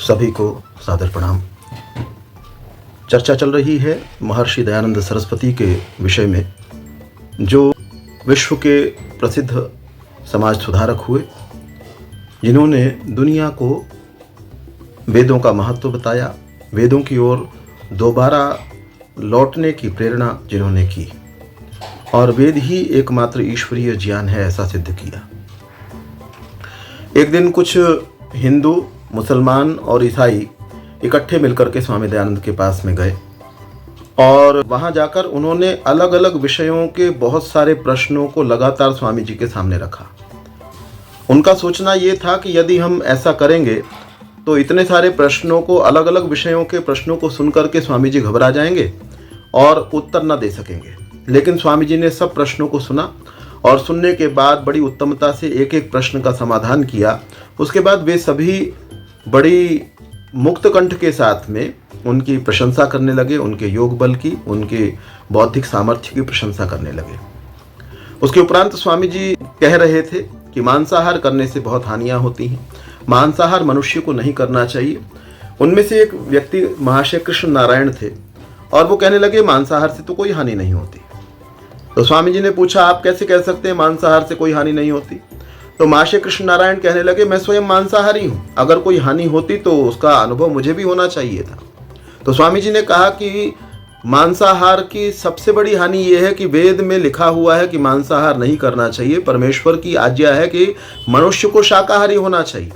सभी को सादर प्रणाम। चर्चा चल रही है महर्षि दयानंद सरस्वती के विषय में, जो विश्व के प्रसिद्ध समाज सुधारक हुए, जिन्होंने दुनिया को वेदों का महत्व बताया, वेदों की ओर दोबारा लौटने की प्रेरणा जिन्होंने की और वेद ही एकमात्र ईश्वरीय ज्ञान है ऐसा सिद्ध किया। एक दिन कुछ हिंदू, मुसलमान और ईसाई इकट्ठे मिलकर के स्वामी दयानंद के पास में गए और वहां जाकर उन्होंने अलग अलग विषयों के बहुत सारे प्रश्नों को लगातार स्वामी जी के सामने रखा। उनका सोचना ये था कि यदि हम ऐसा करेंगे तो इतने सारे प्रश्नों को, अलग अलग विषयों के प्रश्नों को सुनकर के स्वामी जी घबरा जाएंगे और उत्तर न दे सकेंगे। लेकिन स्वामी जी ने सब प्रश्नों को सुना और सुनने के बाद बड़ी उत्तमता से एक एक प्रश्न का समाधान किया। उसके बाद वे सभी बड़ी मुक्त कंठ के साथ में उनकी प्रशंसा करने लगे, उनके योग बल की, उनके बौद्धिक सामर्थ्य की प्रशंसा करने लगे। उसके उपरांत स्वामी जी कह रहे थे कि मांसाहार करने से बहुत हानियां होती हैं, मांसाहार मनुष्य को नहीं करना चाहिए। उनमें से एक व्यक्ति महाशय कृष्ण नारायण थे और वो कहने लगे मांसाहार से तो कोई हानि नहीं होती। तो स्वामी जी ने पूछा, आप कैसे कह सकते हैं मांसाहार से कोई हानि नहीं होती? तो महाशय कृष्ण नारायण कहने लगे, मैं स्वयं मांसाहारी हूं, अगर कोई हानि होती तो उसका अनुभव मुझे भी होना चाहिए था। तो स्वामी जी ने कहा कि मांसाहार की सबसे बड़ी हानि यह है कि वेद में लिखा हुआ है कि मांसाहार नहीं करना चाहिए। परमेश्वर की आज्ञा है कि मनुष्य को शाकाहारी होना चाहिए।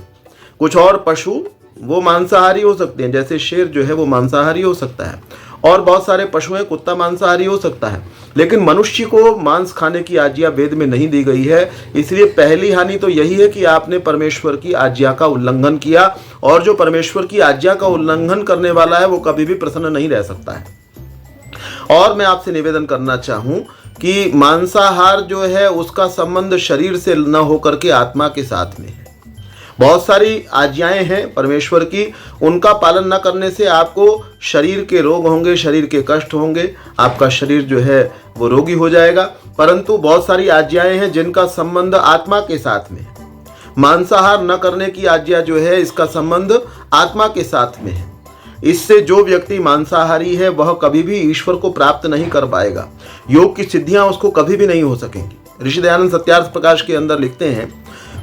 कुछ और पशु वो मांसाहारी हो सकते हैं, जैसे शेर जो है वो मांसाहारी हो सकता है और बहुत सारे पशु हैं, कुत्ता मांसाहारी हो सकता है, लेकिन मनुष्य को मांस खाने की आज्ञा वेद में नहीं दी गई है। इसलिए पहली हानि तो यही है कि आपने परमेश्वर की आज्ञा का उल्लंघन किया और जो परमेश्वर की आज्ञा का उल्लंघन करने वाला है वो कभी भी प्रसन्न नहीं रह सकता है। और मैं आपसे निवेदन करना चाहूं कि मांसाहार जो है उसका संबंध शरीर से न होकर के आत्मा के साथ में है। बहुत सारी आज्ञाएं हैं परमेश्वर की, उनका पालन न करने से आपको शरीर के रोग होंगे, शरीर के कष्ट होंगे, आपका शरीर जो है वो रोगी हो जाएगा। परंतु बहुत सारी आज्ञाएं हैं जिनका संबंध आत्मा के साथ में है। मांसाहार न करने की आज्ञा जो है इसका संबंध आत्मा के साथ में है। इससे जो व्यक्ति मांसाहारी है वह कभी भी ईश्वर को प्राप्त नहीं कर पाएगा, योग की सिद्धियां उसको कभी भी नहीं हो सकेंगी। ऋषि दयानंद सत्यार्थ प्रकाश के अंदर लिखते हैं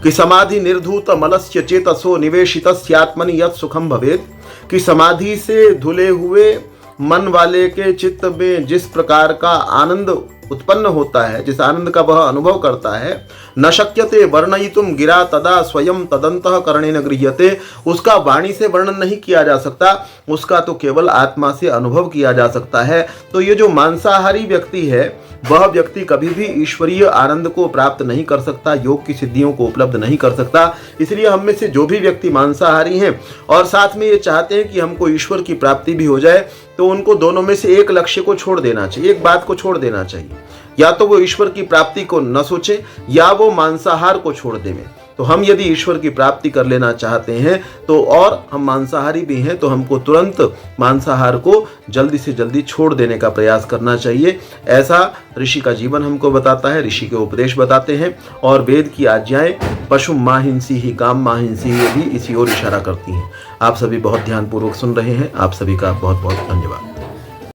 कि समाधि निर्धूत मलस्य चेतसो निवेशितस्यात्मनि यत् सुखम भवेत्, कि समाधि से धुले हुए मन वाले के चित्त में जिस प्रकार का आनंद उत्पन्न होता है, जिस आनंद का वह अनुभव करता है, न शक्यते वर्णयितुम गिरा तदा स्वयं तदंतः करणेन गृह्यते, उसका वाणी से वर्णन नहीं किया जा सकता, उसका तो केवल आत्मा से अनुभव किया जा सकता है। तो ये जो मांसाहारी व्यक्ति है वह व्यक्ति कभी भी ईश्वरीय आनंद को प्राप्त नहीं कर सकता, योग की सिद्धियों को उपलब्ध नहीं कर सकता। इसलिए हम में से जो भी व्यक्ति मांसाहारी हैं और साथ में ये चाहते हैं कि हमको ईश्वर की प्राप्ति भी हो जाए, तो उनको दोनों में से एक लक्ष्य को छोड़ देना चाहिए, एक बात को छोड़ देना चाहिए। या तो वो ईश्वर की प्राप्ति को न सोचे या वो मांसाहार को छोड़ दें। तो हम यदि ईश्वर की प्राप्ति कर लेना चाहते हैं तो, और हम मांसाहारी भी हैं, तो हमको तुरंत मांसाहार को जल्दी से जल्दी छोड़ देने का प्रयास करना चाहिए। ऐसा ऋषि का जीवन हमको बताता है, ऋषि के उपदेश बताते हैं और वेद की आज्ञाएं पशु माहिंसी ही काम माहिंसी ही भी इसी ओर इशारा करती हैं। आप सभी बहुत ध्यानपूर्वक सुन रहे हैं। आप सभी का बहुत बहुत धन्यवाद।